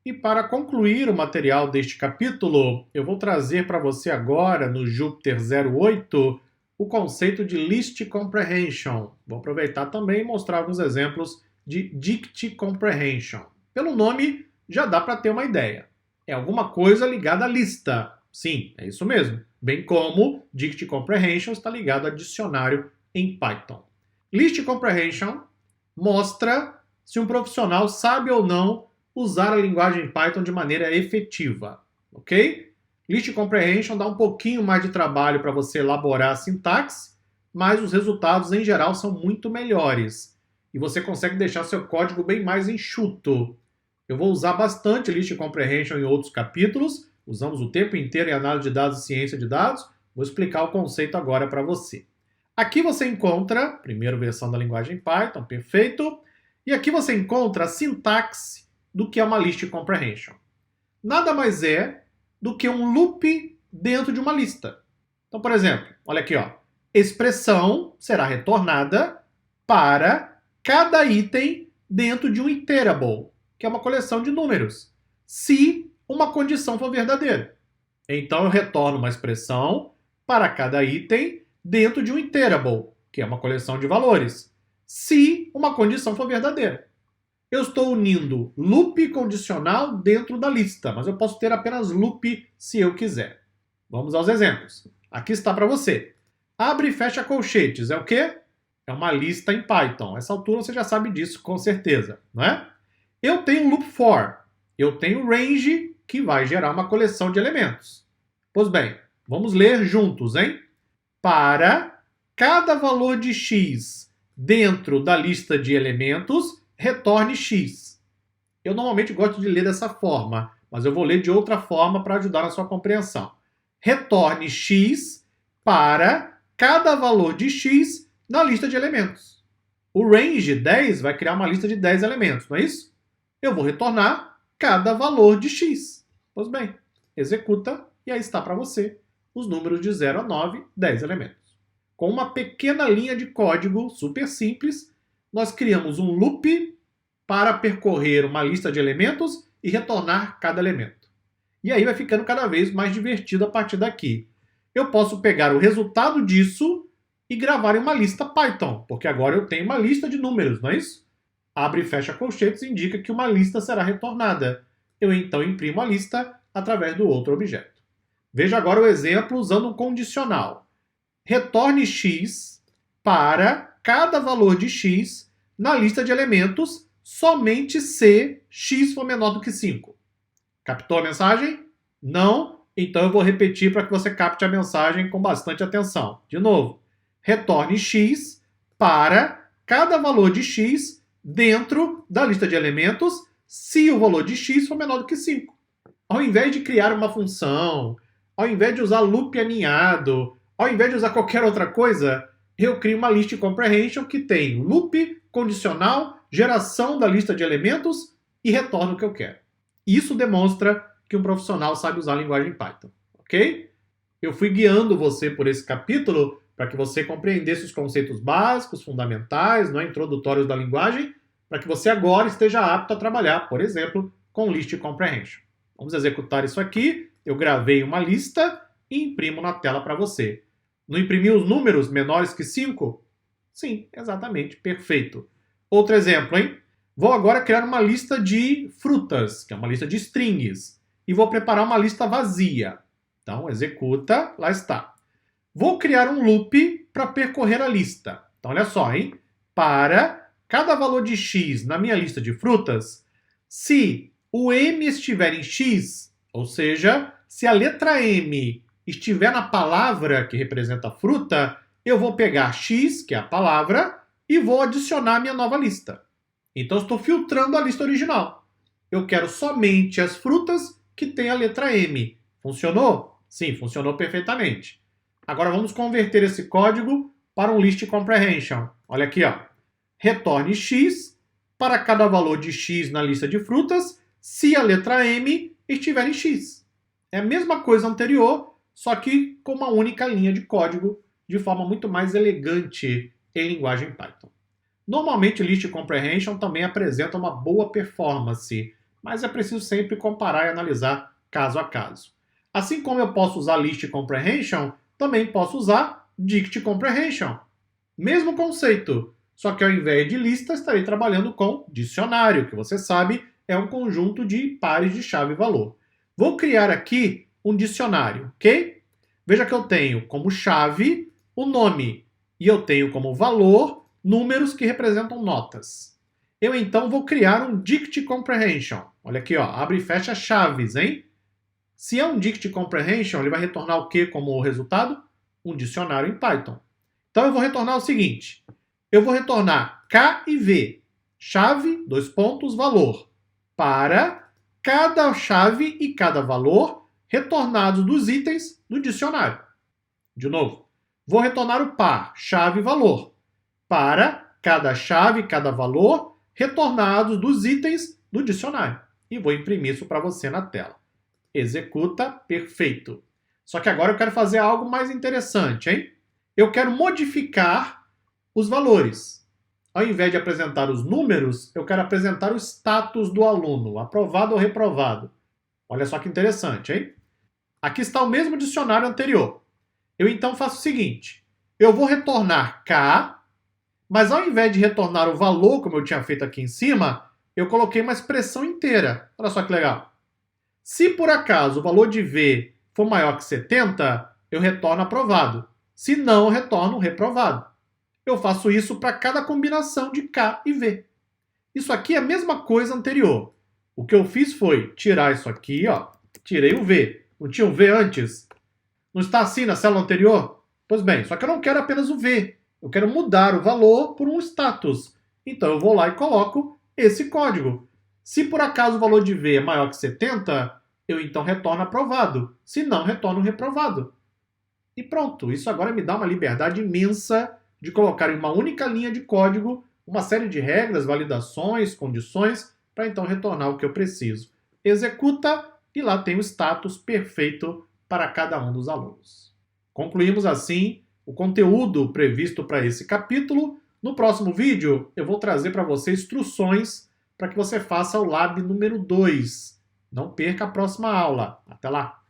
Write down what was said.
E para concluir o material deste capítulo, eu vou trazer para você agora, no Jupyter 08, o conceito de List Comprehension. Vou aproveitar também e mostrar alguns exemplos de Dict Comprehension. Pelo nome, já dá para ter uma ideia. É alguma coisa ligada à lista. Sim, é isso mesmo. Bem como Dict Comprehension está ligado a dicionário em Python. List Comprehension mostra se um profissional sabe ou não usar a linguagem Python de maneira efetiva, ok? List Comprehension dá um pouquinho mais de trabalho para você elaborar a sintaxe, mas os resultados em geral são muito melhores. E você consegue deixar seu código bem mais enxuto. Eu vou usar bastante List Comprehension em outros capítulos, usamos o tempo inteiro em análise de dados e ciência de dados, vou explicar o conceito agora para você. Aqui você encontra, primeira versão da linguagem Python, perfeito, e aqui você encontra a sintaxe do que é uma List Comprehension. Nada mais é do que um loop dentro de uma lista. Então, por exemplo, olha aqui, ó. Expressão será retornada para cada item dentro de um iterable, que é uma coleção de números, se uma condição for verdadeira. Então, eu retorno uma expressão para cada item dentro de um iterable, que é uma coleção de valores, se uma condição for verdadeira. Eu estou unindo loop condicional dentro da lista, mas eu posso ter apenas loop se eu quiser. Vamos aos exemplos. Aqui está para você. Abre e fecha colchetes. É o quê? É uma lista em Python. Essa altura você já sabe disso com certeza, não é? Eu tenho loop for. Eu tenho range, que vai gerar uma coleção de elementos. Pois bem, vamos ler juntos, hein? Para cada valor de x dentro da lista de elementos, retorne x. Eu normalmente gosto de ler dessa forma, mas eu vou ler de outra forma para ajudar na sua compreensão. Retorne x para cada valor de x na lista de elementos. O range 10 vai criar uma lista de 10 elementos, não é isso? Eu vou retornar cada valor de x. Pois bem, executa e aí está para você os números de 0 a 9, 10 elementos. Com uma pequena linha de código super simples, nós criamos um loop para percorrer uma lista de elementos e retornar cada elemento. E aí vai ficando cada vez mais divertido a partir daqui. Eu posso pegar o resultado disso e gravar em uma lista Python, porque agora eu tenho uma lista de números, não é isso? Abre e fecha colchetes indica que uma lista será retornada. Eu então imprimo a lista através do outro objeto. Veja agora o exemplo usando um condicional. Retorne x para cada valor de x na lista de elementos somente se x for menor do que 5. Captou a mensagem? Não? Então eu vou repetir para que você capte a mensagem com bastante atenção. De novo. Retorne x para cada valor de x dentro da lista de elementos se o valor de x for menor do que 5. Ao invés de criar uma função, ao invés de usar loop aninhado, ao invés de usar qualquer outra coisa, eu crio uma list comprehension que tem loop, condicional, geração da lista de elementos e retorno o que eu quero. Isso demonstra que um profissional sabe usar a linguagem Python, ok? Eu fui guiando você por esse capítulo para que você compreendesse os conceitos básicos, fundamentais, introdutórios da linguagem, para que você agora esteja apto a trabalhar, por exemplo, com List Comprehension. Vamos executar isso aqui. Eu gravei uma lista e imprimo na tela para você. Não imprimiu os números menores que 5? Sim, exatamente, perfeito. Outro exemplo, hein? Vou agora criar uma lista de frutas, que é uma lista de strings, e vou preparar uma lista vazia. Então, executa, lá está. Vou criar um loop para percorrer a lista. Então, olha só, hein? Para cada valor de x na minha lista de frutas, se o m estiver em x, ou seja, se a letra m estiver na palavra que representa a fruta, eu vou pegar x, que é a palavra, e vou adicionar a minha nova lista. Então, estou filtrando a lista original. Eu quero somente as frutas que têm a letra M. Funcionou? Sim, funcionou perfeitamente. Agora, vamos converter esse código para um List Comprehension. Olha aqui, ó. Retorne x para cada valor de x na lista de frutas, se a letra M estiver em x. É a mesma coisa anterior, só que com uma única linha de código, de forma muito mais elegante em linguagem Python. Normalmente, List Comprehension também apresenta uma boa performance, mas é preciso sempre comparar e analisar caso a caso. Assim como eu posso usar List Comprehension, também posso usar Dict Comprehension. Mesmo conceito, só que ao invés de lista, estarei trabalhando com dicionário, que você sabe é um conjunto de pares de chave e valor. Vou criar aqui um dicionário, ok? Veja que eu tenho como chave o nome e eu tenho como valor números que representam notas. Eu então vou criar um Dict Comprehension. Olha aqui, ó, abre e fecha chaves, hein? Se é um Dict Comprehension, ele vai retornar o que como resultado? Um dicionário em Python. Então eu vou retornar o seguinte. Eu vou retornar K e V, chave, dois pontos, valor, para cada chave e cada valor retornados dos itens do dicionário. De novo, vou retornar o par, chave e valor, para cada chave e cada valor retornados dos itens do dicionário. E vou imprimir isso para você na tela. Executa, perfeito. Só que agora eu quero fazer algo mais interessante, hein? Eu quero modificar os valores. Ao invés de apresentar os números, eu quero apresentar o status do aluno, aprovado ou reprovado. Olha só que interessante, hein? Aqui está o mesmo dicionário anterior. Eu então faço o seguinte, eu vou retornar K, mas ao invés de retornar o valor, como eu tinha feito aqui em cima, eu coloquei uma expressão inteira. Olha só que legal. Se por acaso o valor de V for maior que 70, eu retorno aprovado. Se não, eu retorno reprovado. Eu faço isso para cada combinação de K e V. Isso aqui é a mesma coisa anterior. O que eu fiz foi tirar isso aqui, ó, tirei o V. Não tinha o V antes? Não está assim na célula anterior? Pois bem, só que eu não quero apenas o V. Eu quero mudar o valor por um status. Então eu vou lá e coloco esse código. Se por acaso o valor de V é maior que 70, eu então retorno aprovado. Se não, retorno reprovado. E pronto, isso agora me dá uma liberdade imensa de colocar em uma única linha de código uma série de regras, validações, condições, para então retornar o que eu preciso. Executa e lá tem o status perfeito para cada um dos alunos. Concluímos assim o conteúdo previsto para esse capítulo. No próximo vídeo eu vou trazer para você instruções para que você faça o Lab número 2. Não perca a próxima aula. Até lá!